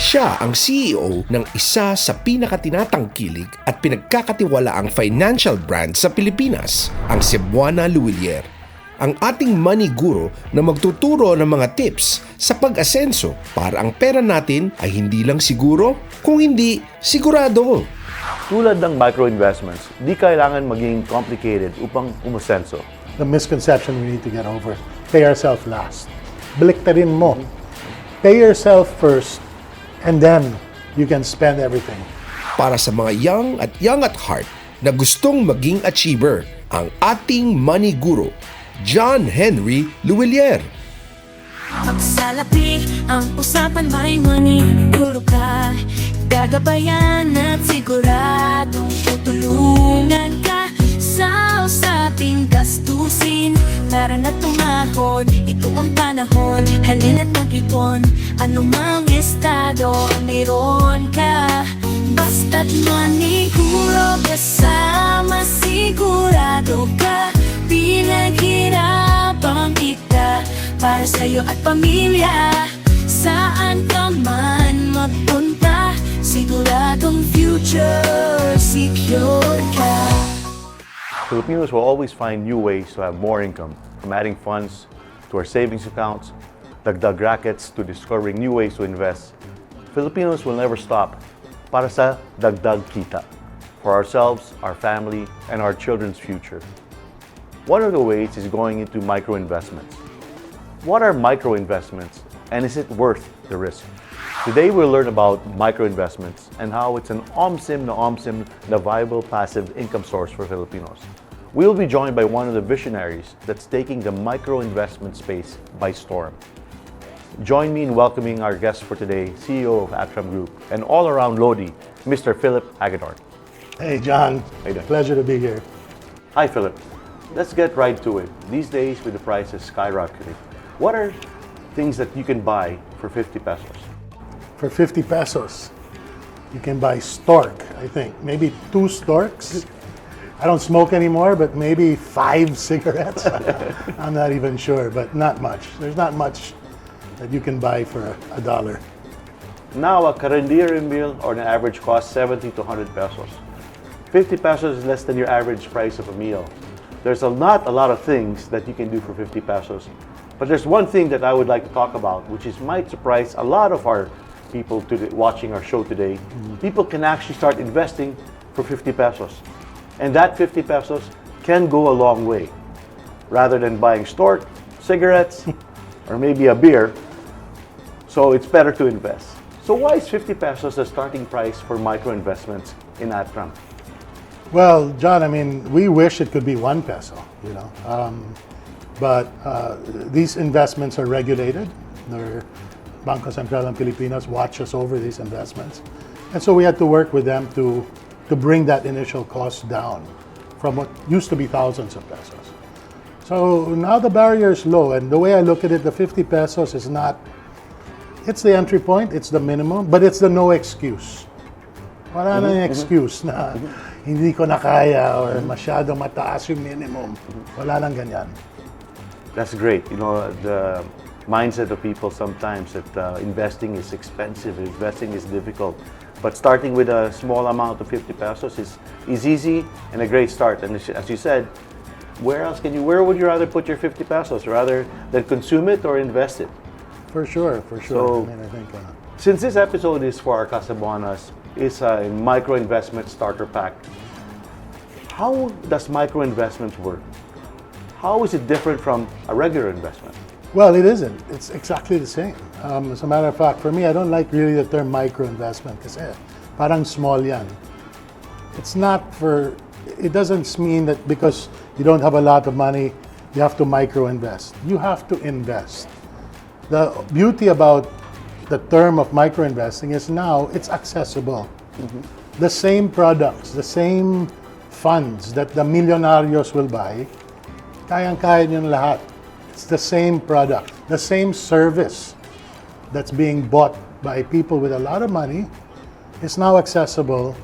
Siya ang CEO ng isa sa pinakatinatangkilig at pinagkakatiwalaang financial brand sa Pilipinas, ang Cebuana Luwilier. Ang ating money guro na magtuturo ng mga tips sa pag-asenso para ang pera natin ay hindi lang siguro, kung hindi sigurado. Tulad ng micro-investments, di kailangan maging complicated upang umasenso. The misconception we need to get over, pay ourselves last. Baliktarin mo. Pay yourself first, and then you can spend everything. Para sa mga young at heart na gustong maging achiever, ang ating money guro, John Henry Luwilier. Pagsalapi ang usapan may maniguro ka, gagabayan at siguradong tutulungan ka sa usaping gastusin. Tara na tumahon, ito ang panahon, halina't mag-ipon, anumang estado mayroon ka. Basta't maniguro kasama, sigurado ka, pinaghirapang kita para sa'yo at pamilya. Saan ka man magpunta, siguradong future secure ka. Filipinos will always find new ways to have more income, from adding funds to our savings accounts, dagdag rackets to discovering new ways to invest. Filipinos will never stop para sa dagdag kita, for ourselves, our family, and our children's future. One of the ways is going into micro-investments. What are micro-investments, and is it worth the risk? Today we'll learn about micro-investments and how it's an OMSIM na viable passive income source for Filipinos. We'll be joined by one of the visionaries that's taking the micro-investment space by storm. Join me in welcoming our guest for today, CEO of Atram Group, and all-around Lodi, Mr. Philip Hagedorn. Hey, John. How you doing? Pleasure to be here. Hi, Philip. Let's get right to it. These days, with the prices skyrocketing, what are things that you can buy for 50 pesos? For 50 pesos, you can buy stork, I think. Maybe 2 storks. I don't smoke anymore, but maybe 5 cigarettes. I'm not even sure, but not much. There's not much that you can buy for $1. Now, a karinderya meal or an average cost 70 to 100 pesos. 50 pesos is less than your average price of a meal. There's not a lot of things that you can do for 50 pesos. But there's one thing that I would like to talk about, which might surprise a lot of our people watching our show today. People can actually start investing for 50 pesos. And that 50 pesos can go a long way. Rather than buying stork, cigarettes, or maybe a beer, so it's better to invest. So why is 50 pesos the starting price for micro investments in Atram? Well, John, I mean, we wish it could be 1 peso, you know. But these investments are regulated. Bangko Sentral ng Pilipinas watches over these investments. And so we had to work with them to bring that initial cost down from what used to be thousands of pesos. So now the barrier is low, and the way I look at it, the 50 pesos is not, it's the entry point, it's the minimum, but it's the no excuse. Wala nang excuse na hindi ko na kaya or masyadong mataas yung minimum. Wala nang ganyan. That's great. You know, the mindset of people sometimes that investing is expensive, investing is difficult. But starting with a small amount of 50 pesos is easy and a great start. And as you said, where would you rather put your 50 pesos rather than consume it or invest it? For sure, for sure. So, I mean, I think, since this episode is for our Casabuanas, is a micro investment starter pack, how does micro investments work? How is it different from a regular investment? well, it isn't. It's exactly the same. As a matter of fact, for me, I don't like really the term micro investment kasi parang small yan. It's not for, it doesn't mean that because you don't have a lot of money, you have to micro invest. You have to invest. The beauty about the term of micro investing is now it's accessible. The same products, the same funds that the millionarios will buy, kayang-kaya nyo lahat. It's the same product, the same service that's being bought by people with a lot of money is now accessible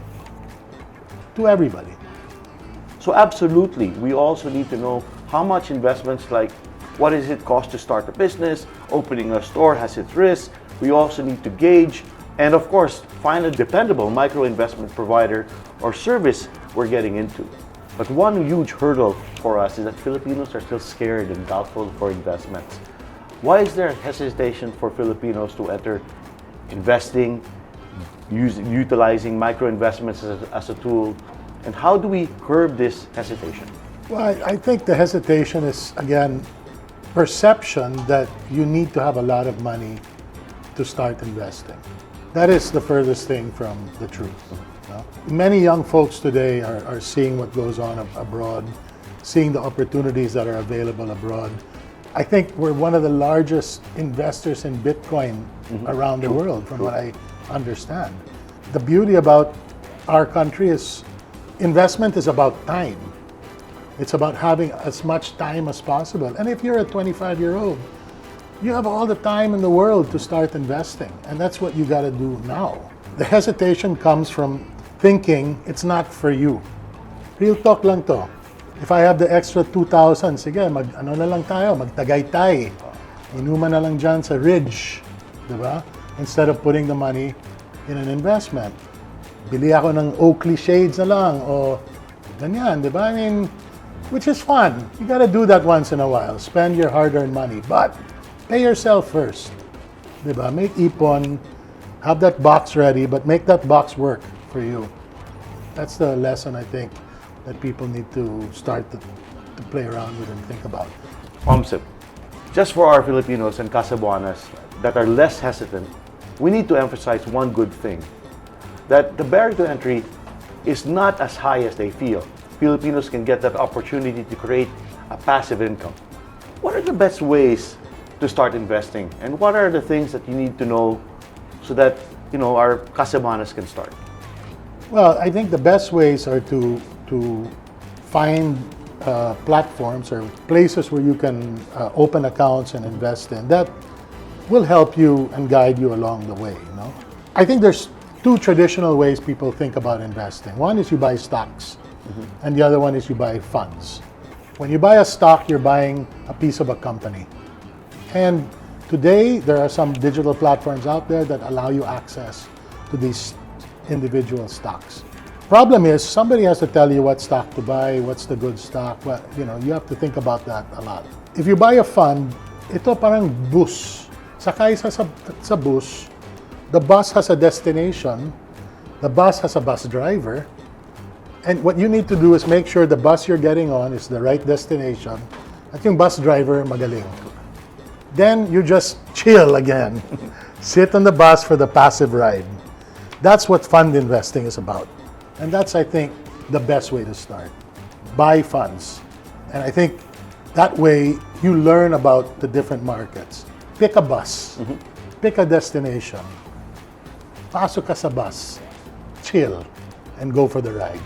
to everybody. So absolutely, we also need to know how much investments, like what does it cost to start a business, opening a store has its risks. We also need to gauge And of course, find a dependable micro investment provider or service we're getting into. But one huge hurdle for us is that Filipinos are still scared and doubtful for investments. Why is there hesitation for Filipinos to enter investing, utilizing micro investments as a tool? And how do we curb this hesitation? Well, I think the hesitation is, again, perception that you need to have a lot of money to start investing. That is the furthest thing from the truth. No? Many young folks today are seeing what goes on abroad, seeing the opportunities that are available abroad. I think we're one of the largest investors in Bitcoin around the world, from what I understand. The beauty about our country is investment is about time. It's about having as much time as possible. And if you're a 25-year-old, you have all the time in the world to start investing. And that's what you got to do now. The hesitation comes from thinking it's not for you. Real talk lang to. If I have the extra 2,000, sige, ano na lang tayo, magtagaytay. Inuman na lang dyan sa Ridge, di ba? Instead of putting the money in an investment. Bili ako ng Oakley shades na lang, o ganyan, di ba? I mean, which is fun. You gotta do that once in a while. Spend your hard-earned money, but pay yourself first. Di ba? Make ipon, have that box ready, but make that box work for you. That's the lesson, I think, that people need to start to play around with and think about. Omsip, just for our Filipinos and Casabuanas that are less hesitant, we need to emphasize one good thing, that the barrier to entry is not as high as they feel. Filipinos can get that opportunity to create a passive income. What are the best ways to start investing, and what are the things that you need to know so that our Casabuanas can start? Well, I think the best ways are to find platforms or places where you can open accounts and invest in. That will help you and guide you along the way. I think there's two traditional ways people think about investing. One is you buy stocks, and the other one is you buy funds. When you buy a stock, you're buying a piece of a company. And today, there are some digital platforms out there that allow you access to these individual stocks. Problem is, somebody has to tell you what stock to buy, what's the good stock. Well, you have to think about that a lot. If you buy a fund, ito parang bus. Sakay sa bus, the bus has a destination, the bus has a bus driver, and what you need to do is make sure the bus you're getting on is the right destination, at yung bus driver magaling. Then you just chill again. Sit on the bus for the passive ride. That's what fund investing is about. And that's, I think, the best way to start. Buy funds. And I think that way you learn about the different markets. Pick a bus. Pick a destination. Pasok ka sa bus. Chill. And go for the ride.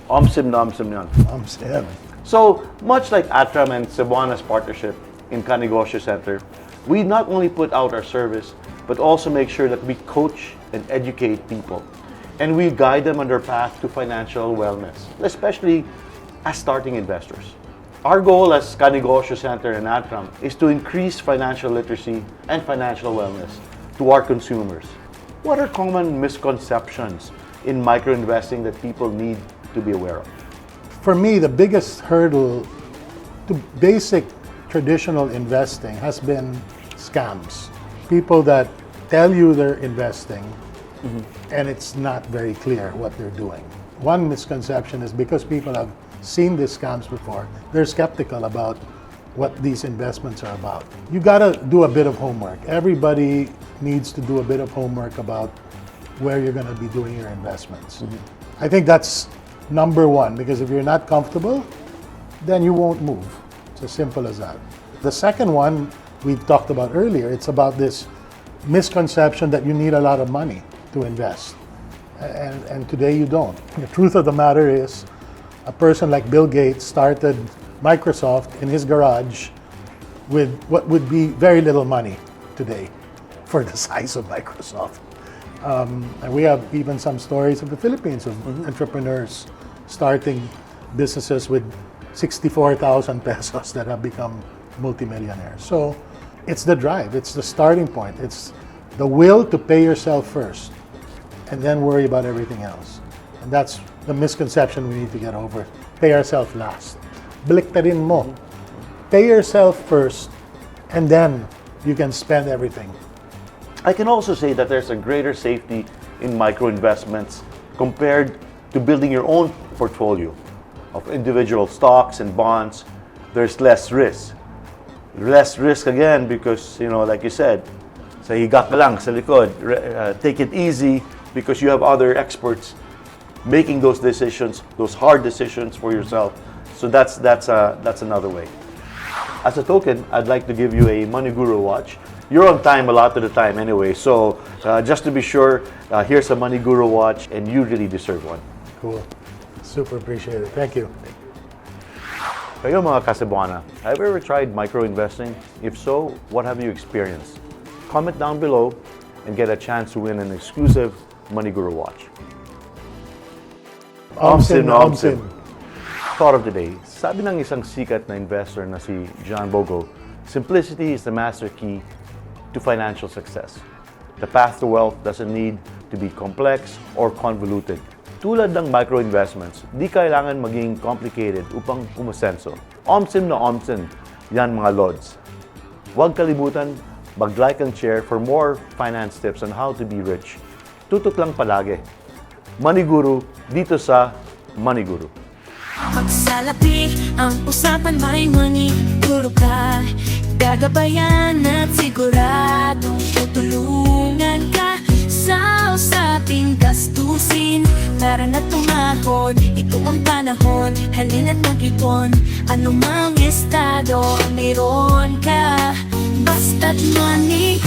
Omsim na omsim yan. Omsim. So, much like Atram and Cebuana's partnership in Kanegosyo Center, we not only put out our service, but also make sure that we coach and educate people. And we guide them on their path to financial wellness, especially as starting investors. Our goal as Kanegosyo Center and Atram is to increase financial literacy and financial wellness to our consumers. What are common misconceptions in microinvesting that people need to be aware of? For me, the biggest hurdle to basic traditional investing has been scams. People that tell you they're investing, and it's not very clear what they're doing. One misconception is because people have seen these scams before, they're skeptical about what these investments are about. You gotta do a bit of homework. Everybody needs to do a bit of homework about where you're gonna be doing your investments. I think that's number one, because if you're not comfortable, then you won't move. It's as simple as that. The second one we've talked about earlier, it's about this misconception that you need a lot of money to invest. And today you don't. The truth of the matter is, a person like Bill Gates started Microsoft in his garage with what would be very little money today for the size of Microsoft. And we have even some stories of the Philippines of entrepreneurs starting businesses with 64,000 pesos that have become multimillionaires. So it's the drive, it's the starting point. It's the will to pay yourself first and then worry about everything else. And that's the misconception we need to get over. Pay ourselves last. Baliktarin mo. Pay yourself first and then you can spend everything. I can also say that there's a greater safety in micro investments compared to building your own portfolio of individual stocks and bonds. There's less risk. Less risk again because, like you said, sa higa ka lang sa likod, take it easy because you have other experts making those decisions, those hard decisions for yourself. So that's another way. As a token, I'd like to give you a Money Guru watch. You're on time a lot of the time anyway, so just to be sure, here's a Money Guru watch and you really deserve one. Cool. Super appreciate it. Thank you. Kayo mga Cebuana, have you ever tried micro-investing? If so, what have you experienced? Comment down below and get a chance to win an exclusive Money Guru watch. Omsim na omsim. Thought of the day, sabi ng isang sikat na investor na si John Bogle, simplicity is the master key to financial success. The path to wealth doesn't need to be complex or convoluted. Tulad ng micro-investments, di kailangan maging complicated upang umasenso. Omsim na omsim, yan mga lods. Huwag kalimutan, mag-like and share for more finance tips on how to be rich. Tutok lang palagi. Money Guru, dito sa Money Guru. Pagsalapi ang usapan, may Money Guru ka. Gagabayan at siguradong tutulungan ka sa usaping gastusin. Para na tumahon, ito ang panahon. Halina't mag-ipon, anumang estado meron ka. Basta't money